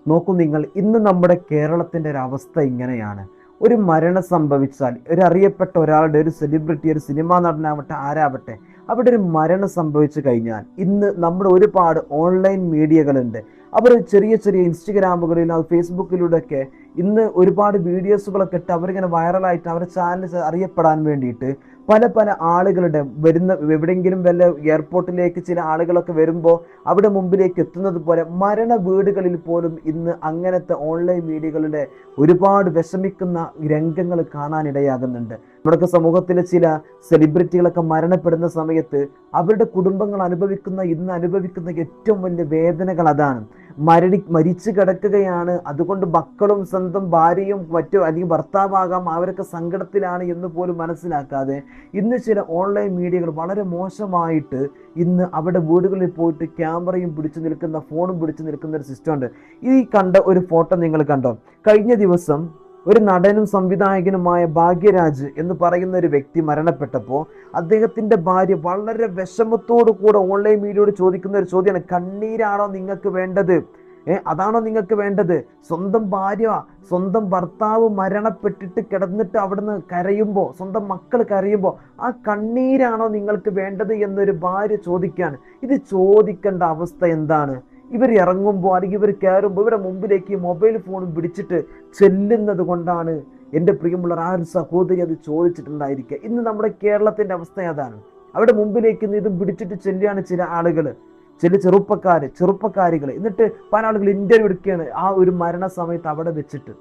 നോക്കൂ നിങ്ങൾ, ഇന്ന് നമ്മുടെ കേരളത്തിൻ്റെ ഒരു അവസ്ഥ ഇങ്ങനെയാണ്. ഒരു മരണം സംഭവിച്ചാൽ, ഒരു അറിയപ്പെട്ട ഒരാളുടെ, ഒരു സെലിബ്രിറ്റി, ഒരു സിനിമാ നടനാവട്ടെ, ആരാവട്ടെ, അവിടെ ഒരു മരണം സംഭവിച്ചു കഴിഞ്ഞാൽ ഇന്ന് നമ്മുടെ ഒരുപാട് ഓൺലൈൻ മീഡിയകളുണ്ട്. അവർ ചെറിയ ചെറിയ ഇൻസ്റ്റഗ്രാമുകളിൽ, ഫേസ്ബുക്കിലൂടെയൊക്കെ ഇന്ന് ഒരുപാട് വീഡിയോസുകളൊക്കെ ഇട്ട് അവരിങ്ങനെ വൈറലായിട്ട് അവരുടെ ചാനൽ അറിയപ്പെടാൻ വേണ്ടിയിട്ട് പല പല ആളുകളുടെ വരുന്ന, എവിടെയെങ്കിലും വല്ല എയർപോർട്ടിലേക്ക് ചില ആളുകളൊക്കെ വരുമ്പോൾ അവിടെ മുമ്പിലേക്ക് എത്തുന്നത് പോലെ മരണ വീടുകളിൽ പോലും ഇന്ന് അങ്ങനത്തെ ഓൺലൈൻ മീഡിയകളുടെ ഒരുപാട് വിഷമിക്കുന്ന രംഗങ്ങൾ കാണാനിടയാകുന്നുണ്ട്. നമ്മുടെ സമൂഹത്തിലെ ചില സെലിബ്രിറ്റികളൊക്കെ മരണപ്പെടുന്ന സമയത്ത് അവരുടെ കുടുംബങ്ങൾ ഇന്ന് അനുഭവിക്കുന്ന ഏറ്റവും വലിയ വേദനകൾ അതാണ്. മരിച്ചു കിടക്കുകയാണ്, അതുകൊണ്ട് മക്കളും സ്വന്തം ഭാര്യയും മറ്റോ അല്ലെങ്കിൽ ഭർത്താവാകാം, അവരൊക്കെ സങ്കടത്തിലാണ് എന്ന് പോലും മനസ്സിലാക്കാതെ ഇന്ന് ചില ഓൺലൈൻ മീഡിയകൾ വളരെ മോശമായിട്ട് ഇന്ന് അവിടെ വീടുകളിൽ പോയിട്ട് ക്യാമറയും പിടിച്ചു നിൽക്കുന്ന, ഫോണും പിടിച്ചു നിൽക്കുന്ന ഒരു സിസ്റ്റം ഉണ്ട്. ഈ കണ്ട ഒരു ഫോട്ടോ നിങ്ങൾ കണ്ടോ? കഴിഞ്ഞ ദിവസം ഒരു നടനും സംവിധായകനുമായ ഭാഗ്യരാജ് എന്ന് പറയുന്ന ഒരു വ്യക്തി മരണപ്പെട്ടപ്പോൾ അദ്ദേഹത്തിന്റെ ഭാര്യ വളരെ വിഷമത്തോടു കൂടെ ഓൺലൈൻ മീഡിയയോട് ചോദിക്കുന്ന ഒരു ചോദ്യമാണ്, കണ്ണീരാണോ നിങ്ങൾക്ക് വേണ്ടത്? അതാണോ നിങ്ങൾക്ക് വേണ്ടത്? സ്വന്തം ഭാര്യ, സ്വന്തം ഭർത്താവ് മരണപ്പെട്ടിട്ട് കിടന്നിട്ട് അവിടുന്ന് കരയുമ്പോൾ, സ്വന്തം മക്കൾ കരയുമ്പോൾ ആ കണ്ണീരാണോ നിങ്ങൾക്ക് വേണ്ടത് എന്നൊരു ഭാര്യ ചോദിക്കുകയാണ്. ഇത് ചോദിക്കേണ്ട അവസ്ഥ എന്താണ്? ഇവർ ഇറങ്ങുമ്പോൾ അല്ലെങ്കിൽ ഇവർ കയറുമ്പോൾ ഇവരുടെ മുമ്പിലേക്ക് മൊബൈൽ ഫോണും പിടിച്ചിട്ട് ചെല്ലുന്നത് കൊണ്ടാണ് എൻ്റെ പ്രിയമുള്ള ആ ഒരു സഹോദരി അത് ചോദിച്ചിട്ടുണ്ടായിരിക്കുക. ഇന്ന് നമ്മുടെ കേരളത്തിൻ്റെ അവസ്ഥ അതാണ്. അവിടെ മുമ്പിലേക്ക് ഇതും പിടിച്ചിട്ട് ചെല്ലുകയാണ് ചില ആളുകൾ, ചില ചെറുപ്പക്കാരികൾ. എന്നിട്ട് പല ആളുകൾ ഇന്റർവ്യൂ എടുക്കുകയാണ് ആ ഒരു മരണ സമയത്ത് അവിടെ വെച്ചിട്ട്.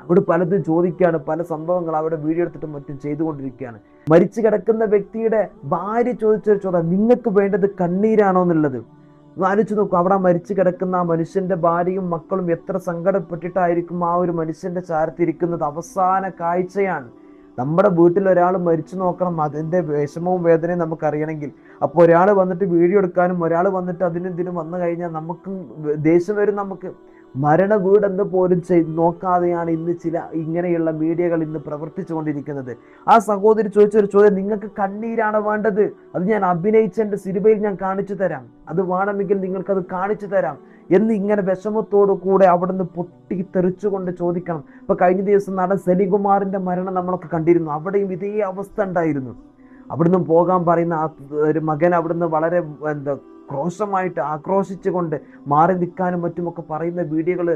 അവിടെ പലതും ചോദിക്കുകയാണ്, പല സംഭവങ്ങൾ അവിടെ വീഡിയോ എടുത്തിട്ടും മറ്റും ചെയ്തുകൊണ്ടിരിക്കുകയാണ്. മരിച്ചു കിടക്കുന്ന വ്യക്തിയുടെ ഭാര്യ ചോദിച്ചൊരു ചോദ്യം, നിങ്ങൾക്ക് വേണ്ടത് കണ്ണീരാണോ എന്നുള്ളത്. ആലോചിച്ച് നോക്കൂ, അവിടെ മരിച്ചു കിടക്കുന്ന ആ മനുഷ്യന്റെ ഭാര്യയും മക്കളും എത്ര സങ്കടപ്പെട്ടിട്ടായിരിക്കും ആ ഒരു മനുഷ്യന്റെ ചാരത്തിരിക്കുന്നത്. അവസാന കാഴ്ചയാണ്. നമ്മുടെ വീട്ടിൽ ഒരാൾ മരിച്ചു നോക്കണം, അതിൻ്റെ വിഷമവും വേദനയും നമുക്കറിയണമെങ്കിൽ. അപ്പോൾ ഒരാൾ വന്നിട്ട് വീഡിയോ എടുക്കാനും ഒരാൾ വന്നിട്ട് ഇതിനും വന്നു കഴിഞ്ഞാൽ നമുക്കും ദേഷ്യം വരും. നമുക്ക് മരണ വീടെന്ന് പോലും നോക്കാതെയാണ് ഇന്ന് ചില ഇങ്ങനെയുള്ള മീഡിയകൾ ഇന്ന് പ്രവർത്തിച്ചുകൊണ്ടിരിക്കുന്നത്. ആ സഹോദരി ചോദിച്ചൊരു ചോദ്യം, നിങ്ങൾക്ക് കണ്ണീരാണ് വേണ്ടത്? അത് ഞാൻ അഭിനയിച്ച എൻ്റെ സിനിമയിൽ ഞാൻ കാണിച്ചു തരാം, അത് വേണമെങ്കിൽ നിങ്ങൾക്കത് കാണിച്ചു തരാം എന്ന് ഇങ്ങനെ വിഷമത്തോടു കൂടെ അവിടുന്ന് പൊട്ടിത്തെറിച്ചുകൊണ്ട് ചോദിക്കണം. ഇപ്പൊ കഴിഞ്ഞ ദിവസം നടൻ സലികുമാറിന്റെ മരണം നമ്മളൊക്കെ കണ്ടിരുന്നു. അവിടെയും ഇതേ അവസ്ഥ ഉണ്ടായിരുന്നു. അവിടുന്ന് പോകാൻ പറയുന്ന ആ ഒരു മകൻ അവിടുന്ന് വളരെ ക്രോശമായിട്ട് ആക്രോശിച്ചുകൊണ്ട് മാറി നിൽക്കാനും മറ്റുമൊക്കെ പറയുന്ന വീഡിയോകൾ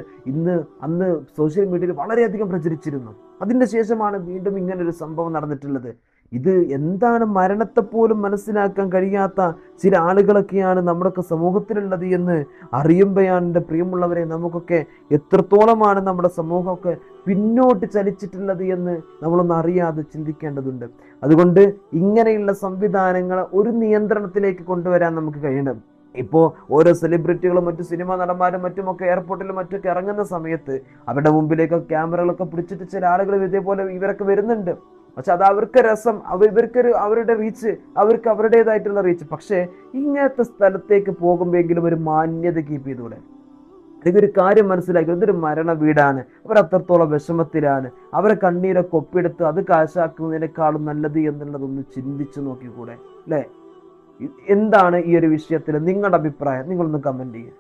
അന്ന് സോഷ്യൽ മീഡിയയിൽ വളരെയധികം പ്രചരിച്ചിരുന്നു. അതിൻ്റെ ശേഷമാണ് വീണ്ടും ഇങ്ങനൊരു സംഭവം നടന്നിട്ടുള്ളത്. ഇത് എന്താണ്? മരണത്തെ പോലും മനസ്സിലാക്കാൻ കഴിയാത്ത ചില ആളുകളൊക്കെയാണ് നമ്മുടെയൊക്കെ സമൂഹത്തിലുള്ളത് എന്ന് അറിയുമ്പോഴാണ് എൻ്റെ പ്രിയമുള്ളവരെ നമുക്കൊക്കെ എത്രത്തോളമാണ് നമ്മുടെ സമൂഹമൊക്കെ പിന്നോട്ട് ചലിച്ചിട്ടുള്ളത് എന്ന് നമ്മളൊന്ന് അറിയാതെ ചിന്തിക്കേണ്ടതുണ്ട്. അതുകൊണ്ട് ഇങ്ങനെയുള്ള സംവിധാനങ്ങൾ ഒരു നിയന്ത്രണത്തിലേക്ക് കൊണ്ടുവരാൻ നമുക്ക് കഴിയണം. ഇപ്പോൾ ഓരോ സെലിബ്രിറ്റികളും മറ്റു സിനിമാ നടന്മാരും മറ്റുമൊക്കെ എയർപോർട്ടിലും മറ്റൊക്കെ ഇറങ്ങുന്ന സമയത്ത് അവരുടെ മുമ്പിലേക്ക് ക്യാമറകളൊക്കെ പിടിച്ചിട്ട് ചില ആളുകൾ ഇതേപോലെ ഇവരൊക്കെ വരുന്നുണ്ട്. പക്ഷെ അത് അവർക്ക് രസം, ഇവർക്കൊരു അവരുടെ റീച്ച്, അവർക്ക് അവരുടേതായിട്ടുള്ള റീച്ച്. പക്ഷേ ഇങ്ങനത്തെ സ്ഥലത്തേക്ക് പോകുമ്പോഴെങ്കിലും ഒരു മാന്യത കീപ്പ് ചെയ്തൂടെ? അല്ലെങ്കിൽ ഒരു കാര്യം മനസ്സിലാക്കി, ഇതൊരു മരണ വീടാണ്, അവർ അത്രത്തോളം വിഷമത്തിലാണ്, അവരെ കണ്ണീരൊക്കെ ഒപ്പിയെടുത്ത് അത് കാശാക്കുന്നതിനേക്കാളും നല്ലത് എന്നുള്ളതൊന്ന് ചിന്തിച്ചു നോക്കിക്കൂടെ? അല്ലേ? എന്താണ് ഈ ഒരു വിഷയത്തിൽ നിങ്ങളുടെ അഭിപ്രായം? നിങ്ങളൊന്ന് കമന്റ് ചെയ്യുക.